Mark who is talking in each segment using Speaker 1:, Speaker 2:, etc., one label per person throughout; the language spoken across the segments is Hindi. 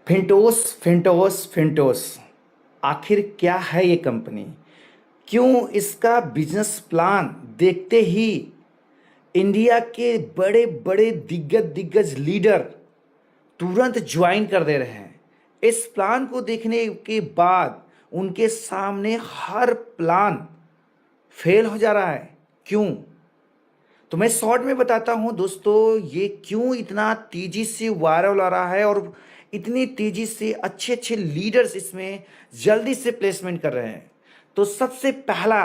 Speaker 1: फिंटोस फिंटोस फिंटोस। आखिर क्या है ये कंपनी? क्यों इसका बिजनेस प्लान देखते ही इंडिया के बड़े बड़े दिग्गज दिग्गज लीडर तुरंत ज्वाइन कर दे रहे हैं? इस प्लान को देखने के बाद उनके सामने हर प्लान फेल हो जा रहा है। क्यों? तो मैं शॉर्ट में बताता हूं दोस्तों, ये क्यों इतना तेजी से वायरल हो रहा है और इतनी तेजी से अच्छे अच्छे लीडर्स इसमें जल्दी से प्लेसमेंट कर रहे हैं। तो सबसे पहला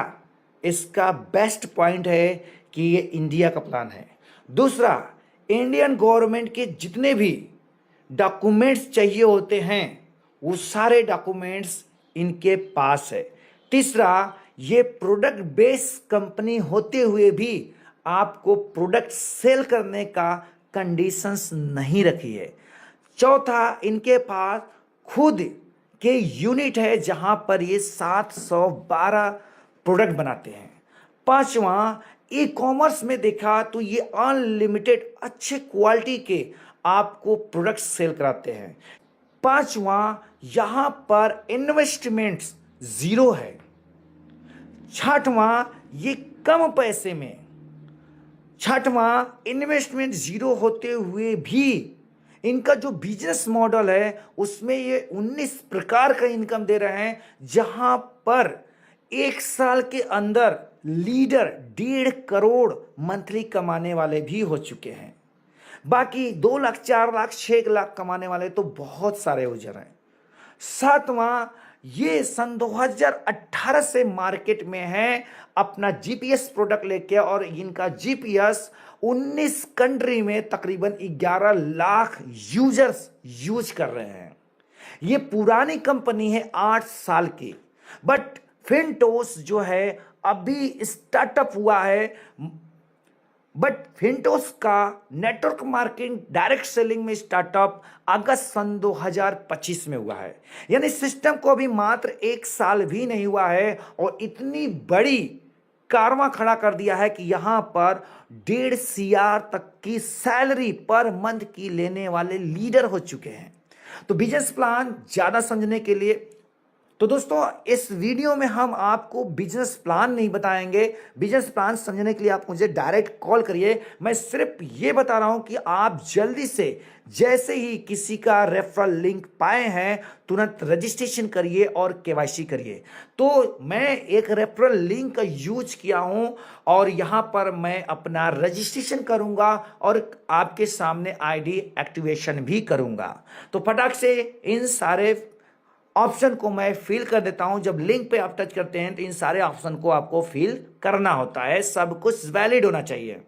Speaker 1: इसका बेस्ट पॉइंट है कि ये इंडिया का प्लान है। दूसरा, इंडियन गवर्नमेंट के जितने भी डॉक्यूमेंट्स चाहिए होते हैं वो सारे डॉक्यूमेंट्स इनके पास है। तीसरा, ये प्रोडक्ट बेस्ड कंपनी होते हुए भी आपको प्रोडक्ट सेल करने का कंडीशंस नहीं रखी है। चौथा, इनके पास खुद के यूनिट है जहां पर ये 712 प्रोडक्ट बनाते हैं। पांचवा, ई कॉमर्स में देखा तो ये अनलिमिटेड अच्छे क्वालिटी के आपको प्रोडक्ट सेल कराते हैं। पांचवा, यहां पर इन्वेस्टमेंट्स जीरो है। छठवां, ये कम पैसे में। छठवां, इन्वेस्टमेंट जीरो होते हुए भी इनका जो बिजनेस मॉडल है उसमें ये 19 प्रकार का इनकम दे रहे हैं, जहां पर एक साल के अंदर लीडर 1.5 करोड़ मंथली कमाने वाले भी हो चुके हैं। बाकी 2 लाख, 4 लाख, 6 लाख कमाने वाले तो बहुत सारे यूजर हैं। सातवां, ये सन 2018 से मार्केट में है अपना जीपीएस प्रोडक्ट लेके, और इनका जीपीएस 19 कंट्री में तकरीबन 11 लाख यूजर्स यूज कर रहे हैं। ये पुरानी कंपनी है 8 साल की, बट फिंटोस जो है अभी स्टार्टअप हुआ है। बट फिंटोस का नेटवर्क मार्केटिंग डायरेक्ट सेलिंग में स्टार्टअप अगस्त सन 2025 में हुआ है। यानी सिस्टम को अभी मात्र 1 साल भी नहीं हुआ है और इतनी बड़ी कारवां खड़ा कर दिया है कि यहां पर 1.5 CR तक की सैलरी पर मंथ की लेने वाले लीडर हो चुके हैं। तो बिजनेस प्लान ज्यादा समझने के लिए, तो दोस्तों इस वीडियो में हम आपको बिजनेस प्लान नहीं बताएंगे। बिजनेस प्लान समझने के लिए आप मुझे डायरेक्ट कॉल करिए। मैं सिर्फ ये बता रहा हूं कि आप जल्दी से जैसे ही किसी का रेफरल लिंक पाए हैं तुरंत रजिस्ट्रेशन करिए और केवाईसी करिए। तो मैं एक रेफरल लिंक का यूज किया हूं और यहां पर मैं अपना रजिस्ट्रेशन करूंगा और आपके सामने आईडी एक्टिवेशन भी करूंगा। तो फटाक से इन सारे ऑप्शन को मैं फिल कर देता हूं। जब लिंक पे आप टच करते हैं तो इन सारे ऑप्शन को आपको फिल करना होता है, सब कुछ वैलिड होना चाहिए।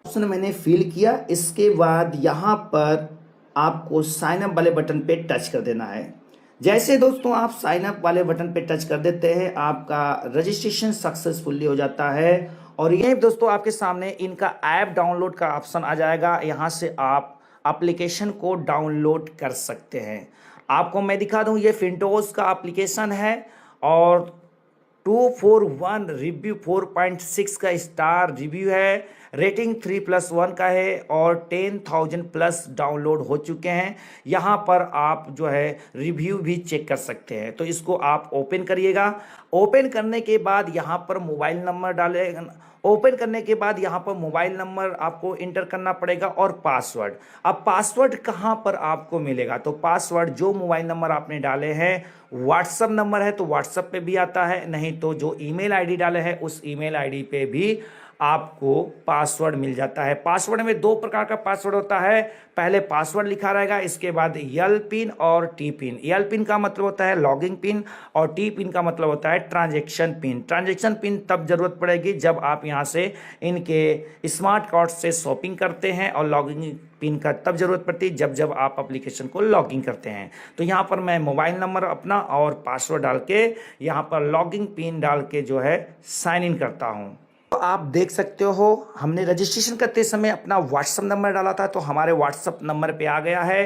Speaker 1: ऑप्शन मैंने फिल किया, इसके बाद यहां पर आपको साइन अप वाले बटन पे टच कर देना है। जैसे दोस्तों आप साइन अप वाले बटन पे टच कर देते हैं आपका रजिस्ट्रेशन सक्सेसफुली हो जाता है और यही दोस्तों आपके सामने इनका ऐप डाउनलोड का ऑप्शन आ जाएगा। यहां से आप एप्लीकेशन को डाउनलोड कर सकते हैं। आपको मैं दिखा दूं, ये फिंटोस का एप्लीकेशन है और 241 रिव्यू, 4.6 का स्टार रिव्यू है, रेटिंग 3+1 का है और 10,000 प्लस डाउनलोड हो चुके हैं। यहाँ पर आप जो है रिव्यू भी चेक कर सकते हैं। तो इसको आप ओपन करिएगा। ओपन करने के बाद यहाँ पर मोबाइल नंबर डालेगा। ओपन करने के बाद यहाँ पर मोबाइल नंबर आपको इंटर करना पड़ेगा और पासवर्ड। अब पासवर्ड कहाँ पर आपको मिलेगा? तो पासवर्ड जो मोबाइल नंबर आपने डाले हैं, व्हाट्सएप नंबर है तो व्हाट्सएप पे भी आता है, नहीं तो जो ईमेल आईडी डाले हैं उस ईमेल आईडी पे भी आपको पासवर्ड मिल जाता है। पासवर्ड में 2 प्रकार का पासवर्ड होता है। पहले पासवर्ड लिखा रहेगा, इसके बाद यल पिन और टी पिन। यल पिन का मतलब होता है लॉगिंग पिन और टी पिन का मतलब होता है ट्रांजैक्शन पिन। ट्रांजैक्शन पिन तब जरूरत पड़ेगी जब आप यहाँ से इनके स्मार्ट कार्ड से शॉपिंग करते हैं और लॉगिंग पिन का तब जरूरत पड़ती है जब जब आप एप्लीकेशन को लॉगिन करते हैं। तो यहाँ पर मैं मोबाइल नंबर अपना और पासवर्ड डाल के यहाँ पर लॉगिंग पिन डाल के जो है साइन इन करता हूँ। तो आप देख सकते हो हमने रजिस्ट्रेशन करते समय अपना व्हाट्सएप नंबर डाला था तो हमारे व्हाट्सएप नंबर पे आ गया है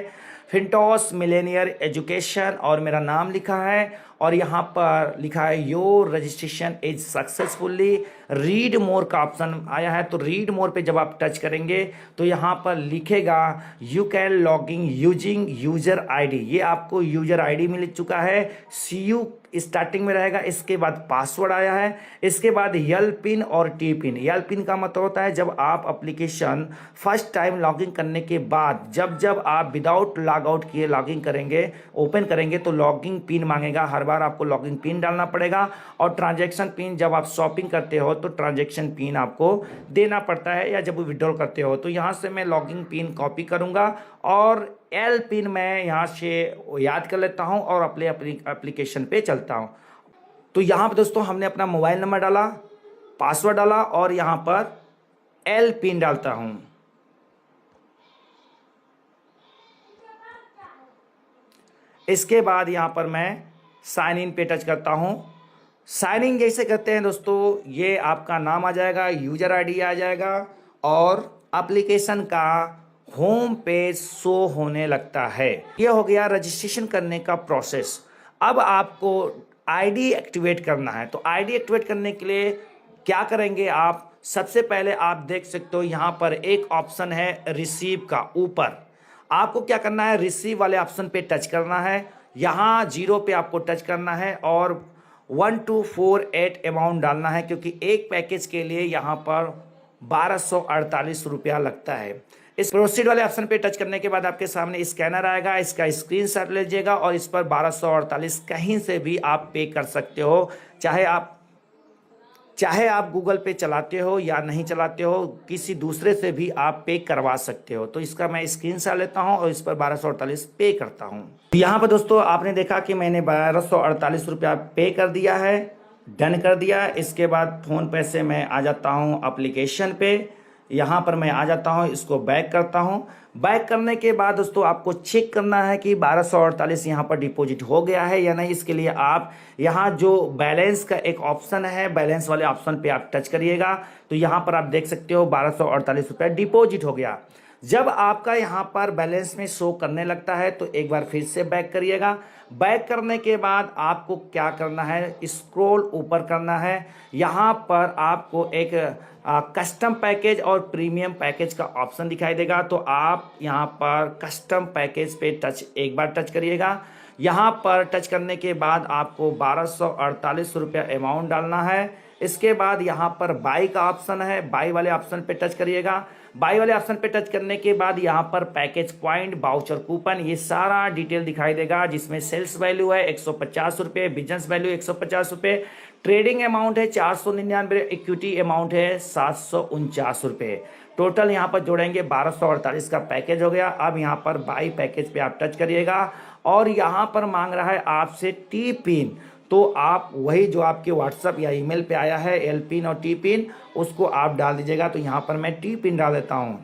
Speaker 1: फिंटोस मिलेनियर एजुकेशन और मेरा नाम लिखा है और यहाँ पर लिखा है your registration is successfully read more का ऑप्शन आया है। तो रीड मोर पे जब आप टच करेंगे तो यहाँ पर लिखेगा you can logging using user ID. ये आपको यूजर आईडी मिल चुका है, CU स्टार्टिंग में रहेगा, इसके बाद पासवर्ड आया है, इसके बाद यल पिन और टी पिन। यल पिन का मतलब होता है जब आप एप्लीकेशन फर्स्ट टाइम लॉगिन करने के बाद जब आप विदाउट लॉग आउट किए लॉगिन करेंगे, ओपन करेंगे तो लॉगिन पिन मांगेगा, हर बार आपको लॉगिन पिन डालना पड़ेगा। और ट्रांजैक्शन पिन जब आप शॉपिंग करते हो तो ट्रांजैक्शन पिन आपको देना पड़ता है, या जब विड्रॉल करते हो। तो यहाँ से मैं लॉगिन पिन कॉपी करूँगा और एल पिन मैं यहाँ से याद कर लेता हूँ और अपने एप्लीकेशन पे चलता हूँ। तो यहाँ पर दोस्तों हमने अपना मोबाइल नंबर डाला, पासवर्ड डाला और यहाँ पर एल पिन डालता हूँ। इसके बाद यहाँ पर मैं साइन इन पे टच करता हूँ। साइन इन जैसे करते हैं दोस्तों, ये आपका नाम आ जाएगा, यूजर आईडी आ जाएगा और एप्लीकेशन का होम पेज शो होने लगता है। ये हो गया रजिस्ट्रेशन करने का प्रोसेस। अब आपको आईडी एक्टिवेट करना है। तो आईडी एक्टिवेट करने के लिए क्या करेंगे आप, सबसे पहले आप देख सकते हो यहाँ पर एक ऑप्शन है रिसीव का, ऊपर आपको क्या करना है, रिसीव वाले ऑप्शन पे टच करना है। यहाँ 0 पे आपको टच करना है और 1248 अमाउंट डालना है, क्योंकि एक पैकेज के लिए यहाँ पर 1248 रुपया लगता है। इस प्रोसीड वाले ऑप्शन पे टच करने के बाद आपके सामने स्कैनर आएगा, इसका स्क्रीनशॉट लीजिएगा और इस पर 1248 कहीं से भी आप पे कर सकते हो, चाहे आप गूगल पे चलाते हो या नहीं चलाते हो, किसी दूसरे से भी आप पे करवा सकते हो। तो इसका मैं स्क्रीनशॉट लेता हूं और इस पर 1248 पे करता हूं। तो यहाँ पर दोस्तों आपने देखा कि मैंने 1248 रुपया पे कर दिया है, डन कर दिया। इसके बाद फ़ोन पे से मैं आ जाता हूँ एप्लीकेशन पे, यहाँ पर मैं आ जाता हूँ, इसको बैक करता हूँ। बैक करने के बाद दोस्तों आपको चेक करना है कि 1248 यहाँ पर डिपॉजिट हो गया है या नहीं। इसके लिए आप यहाँ जो बैलेंस का एक ऑप्शन है, बैलेंस वाले ऑप्शन पे आप टच करिएगा। तो यहाँ पर आप देख सकते हो 1248 रुपया डिपॉजिट हो गया। जब आपका यहाँ पर बैलेंस में शो करने लगता है तो एक बार फिर से बैक करिएगा। बैक करने के बाद आपको क्या करना है, स्क्रॉल ऊपर करना है। यहाँ पर आपको एक कस्टम पैकेज और प्रीमियम पैकेज का ऑप्शन दिखाई देगा। तो आप यहाँ पर कस्टम पैकेज पे एक बार टच करिएगा। यहाँ पर टच करने के बाद आपको 1248 रुपया अमाउंट डालना है। इसके बाद यहाँ पर बाई का ऑप्शन है, बाई वाले ऑप्शन पे टच करिएगा। बाई वाले ऑप्शन पे टच करने के बाद यहाँ पर पैकेज पॉइंट, बाउचर कूपन, ये सारा डिटेल दिखाई देगा, जिसमें सेल्स वैल्यू है 150 रुपये, बिजनेस वैल्यू 150 रुपये, ट्रेडिंग अमाउंट है 499, इक्विटी अमाउंट है 749 रुपये। टोटल यहाँ पर जोड़ेंगे 1248 का पैकेज हो गया। अब यहाँ पर बाई पैकेज पे आप टच करिएगा और यहाँ पर मांग रहा है आपसे टी पिन। तो आप वही जो आपके व्हाट्सएप या ईमेल पे आया है एल पिन और टी पिन, उसको आप डाल दीजिएगा। तो यहाँ पर मैं टी पिन डाल देता हूँ।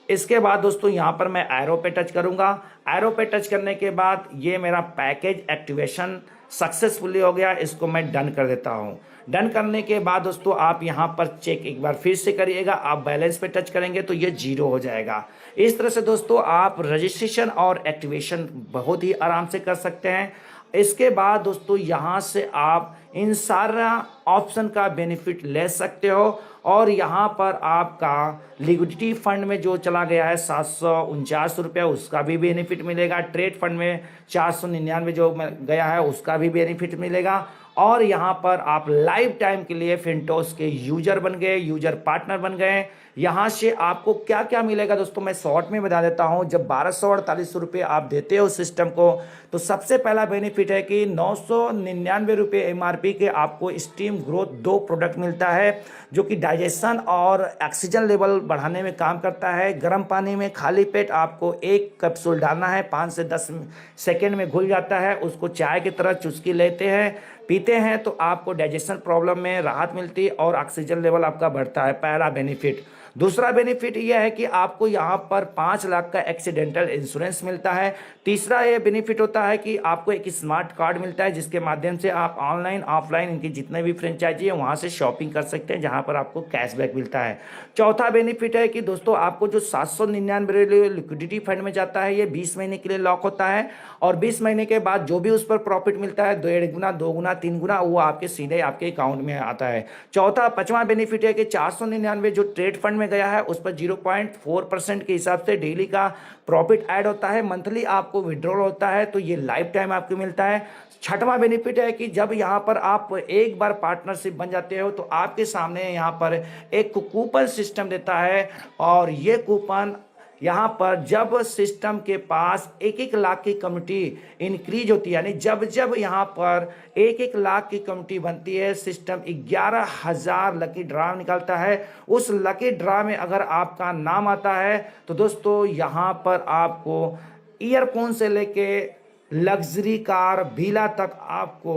Speaker 1: इसके बाद दोस्तों यहाँ पर मैं एरो पे टच करूँगा। एरो पे टच करने के बाद ये मेरा पैकेज एक्टिवेशन सक्सेसफुली हो गया, इसको मैं डन कर देता हूँ। डन करने के बाद दोस्तों आप यहाँ पर चेक एक बार फिर से करिएगा। आप बैलेंस पे टच करेंगे तो ये 0 हो जाएगा। इस तरह से दोस्तों आप रजिस्ट्रेशन और एक्टिवेशन बहुत ही आराम से कर सकते हैं। इसके बाद दोस्तों यहाँ से आप इन सारा ऑप्शन का बेनिफिट ले सकते हो। और यहाँ पर आपका लिक्विडिटी फंड में जो चला गया है 749 रुपया, उसका भी बेनिफिट मिलेगा। ट्रेड फंड में 499 जो गया है उसका भी बेनिफिट मिलेगा। और यहाँ पर आप लाइफ टाइम के लिए फिनटोस के यूजर बन गए, यूजर पार्टनर बन गए। यहाँ से आपको क्या क्या मिलेगा दोस्तों मैं शॉर्ट में बता देता हूँ। जब 1248 रुपये आप देते हो सिस्टम को, तो सबसे पहला बेनिफिट है कि 999 रुपये MRP के आपको स्टीम ग्रोथ 2 प्रोडक्ट मिलता है, जो कि डाइजेशन और ऑक्सीजन लेवल बढ़ाने में काम करता है। गर्म पानी में खाली पेट आपको एक कैप्सूल डालना है, 5 से 10 सेकेंड में घुल जाता है। उसको चाय की तरह चुस्की लेते हैं, पीते हैं तो आपको डाइजेशन प्रॉब्लम में राहत मिलती है और ऑक्सीजन लेवल आपका बढ़ता है, पहला बेनिफिट। दूसरा बेनिफिट यह है कि आपको यहाँ पर 5 लाख का एक्सीडेंटल इंश्योरेंस मिलता है। तीसरा ये बेनिफिट होता है कि आपको एक स्मार्ट कार्ड मिलता है जिसके माध्यम से आप ऑनलाइन ऑफलाइन इनकी जितने भी फ्रेंचाइजी है वहाँ से शॉपिंग कर सकते हैं, जहाँ पर आपको कैशबैक मिलता है। चौथा बेनिफिट है कि दोस्तों आपको जो 799 लिक्विडिटी फंड में जाता है ये 20 महीने के लिए लॉक होता है, और 20 महीने के बाद जो भी उस पर प्रॉफिट मिलता है 1.5 गुना 2 गुना 3 गुना वो आपके सीधे आपके अकाउंट में आता है। पांचवा बेनिफिट है कि 499 जो ट्रेड फंड में गया है उस पर 0.4% के हिसाब से डेली का प्रॉफिट ऐड होता है, मंथली आपको विड्रॉल होता है, तो ये लाइफ टाइम आपको मिलता है। छठवां बेनिफिट है कि जब यहाँ पर आप एक बार पार्टनरशिप बन जाते हो तो आपके सामने यहाँ पर एक कूपन सिस्टम देता है, और ये कूपन यहाँ पर जब सिस्टम के पास 1-1 लाख की कम्युनिटी इंक्रीज होती है, यानी जब जब यहाँ पर 1-1 लाख की कम्युनिटी बनती है, सिस्टम 11,000 लकी ड्रा निकालता है। उस लकी ड्रा में अगर आपका नाम आता है तो दोस्तों यहाँ पर आपको ईयरफोन से लेके लग्जरी कार विला तक आपको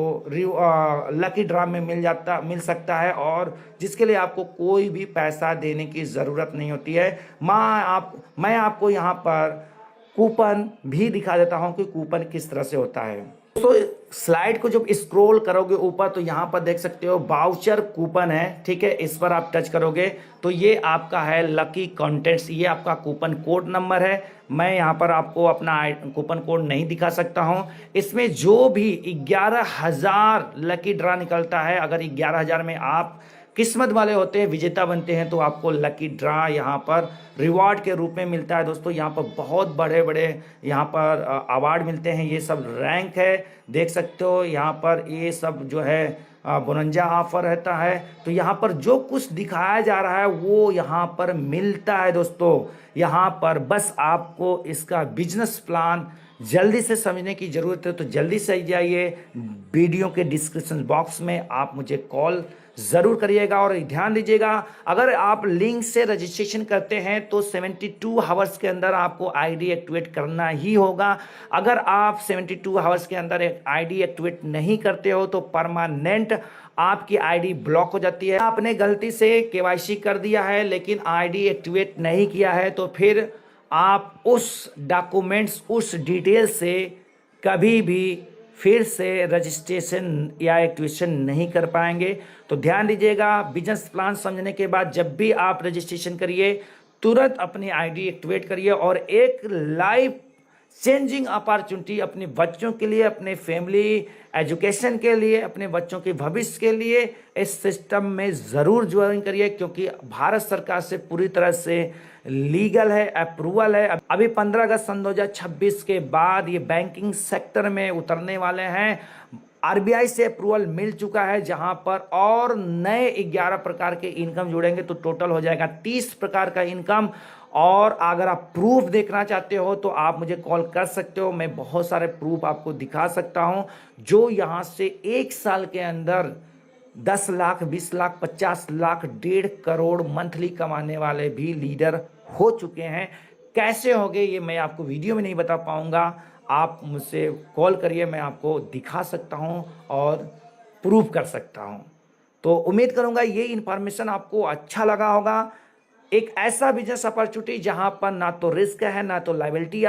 Speaker 1: लकी ड्रा में मिल सकता है, और जिसके लिए आपको कोई भी पैसा देने की ज़रूरत नहीं होती है। मैं आपको यहाँ पर कूपन भी दिखा देता हूँ कि कूपन किस तरह से होता है। तो स्लाइड को जब स्क्रॉल करोगे ऊपर तो यहाँ पर देख सकते हो वाउचर कूपन है, ठीक है। इस पर आप टच करोगे तो ये आपका है लकी कंटेंट्स, ये आपका कूपन कोड नंबर है। मैं यहाँ पर आपको अपना कूपन कोड नहीं दिखा सकता हूँ। इसमें जो भी 11,000 लकी ड्रा निकलता है, अगर 11,000 में आप किस्मत वाले होते हैं, विजेता बनते हैं, तो आपको लकी ड्रा यहाँ पर रिवॉर्ड के रूप में मिलता है। दोस्तों यहाँ पर बहुत बड़े बड़े यहाँ पर अवार्ड मिलते हैं, ये सब रैंक है, देख सकते हो। यहाँ पर ये सब जो है बोनंजा ऑफर रहता है, तो यहाँ पर जो कुछ दिखाया जा रहा है वो यहाँ पर मिलता है। दोस्तों यहाँ पर बस आपको इसका बिजनेस प्लान जल्दी से समझने की ज़रूरत है, तो जल्दी से जाइए, वीडियो के डिस्क्रिप्शन बॉक्स में आप मुझे कॉल ज़रूर करिएगा। और ध्यान दीजिएगा, अगर आप लिंक से रजिस्ट्रेशन करते हैं तो 72 आवर्स के अंदर आपको आईडी एक्टिवेट करना ही होगा। अगर आप 72 आवर्स के अंदर एक आईडी एक्टिवेट नहीं करते हो तो परमानेंट आपकी आईडी ब्लॉक हो जाती है। आपने गलती से केवाईसी कर दिया है लेकिन आईडी एक्टिवेट नहीं किया है तो फिर आप उस डॉक्यूमेंट्स, उस डिटेल से कभी भी फिर से रजिस्ट्रेशन या एक्टिवेशन नहीं कर पाएंगे। तो ध्यान दीजिएगा, बिजनेस प्लान समझने के बाद जब भी आप रजिस्ट्रेशन करिए तुरंत अपनी आईडी एक्टिवेट करिए, और एक लाइफ चेंजिंग अपॉर्चुनिटी अपने बच्चों के लिए, अपने फैमिली एजुकेशन के लिए, अपने बच्चों के भविष्य के लिए इस सिस्टम में ज़रूर ज्वाइन करिए, क्योंकि भारत सरकार से पूरी तरह से लीगल है, अप्रूवल है। अभी 15 अगस्त सन 2026 के बाद ये बैंकिंग सेक्टर में उतरने वाले हैं। आरबीआई से अप्रूवल मिल चुका है, जहां पर और नए 11 प्रकार के इनकम जुड़ेंगे तो टोटल हो जाएगा 30 प्रकार का इनकम। और अगर आप प्रूफ देखना चाहते हो तो आप मुझे कॉल कर सकते हो, मैं बहुत सारे प्रूफ आपको दिखा सकता हूं, जो यहां से 1 साल के अंदर 10 लाख, 20 लाख, 50 लाख, 1.5 करोड़ मंथली कमाने वाले भी लीडर हो चुके हैं। कैसे होंगे ये मैं आपको वीडियो में नहीं बता पाऊंगा, आप मुझसे कॉल करिए, मैं आपको दिखा सकता हूं और प्रूफ कर सकता हूं। तो उम्मीद करूंगा ये इन्फॉर्मेशन आपको अच्छा लगा होगा। एक ऐसा बिजनेस अपॉर्चुनिटी जहां पर ना तो रिस्क है ना तो लायबिलिटी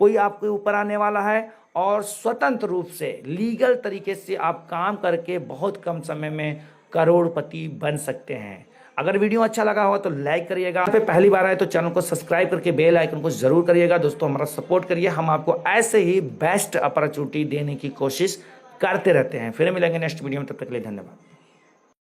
Speaker 1: कोई आपके ऊपर आने वाला है, और स्वतंत्र रूप से लीगल तरीके से आप काम करके बहुत कम समय में करोड़पति बन सकते हैं। अगर वीडियो अच्छा लगा हो तो लाइक करिएगा, यहाँ पे पहली बार आए तो चैनल को सब्सक्राइब करके बेल आइकन को जरूर करिएगा। दोस्तों हमारा सपोर्ट करिए, हम आपको ऐसे ही बेस्ट अपॉर्चुनिटी देने की कोशिश करते रहते हैं। फिर मिलेंगे नेक्स्ट वीडियो में, तब तक के लिए धन्यवाद।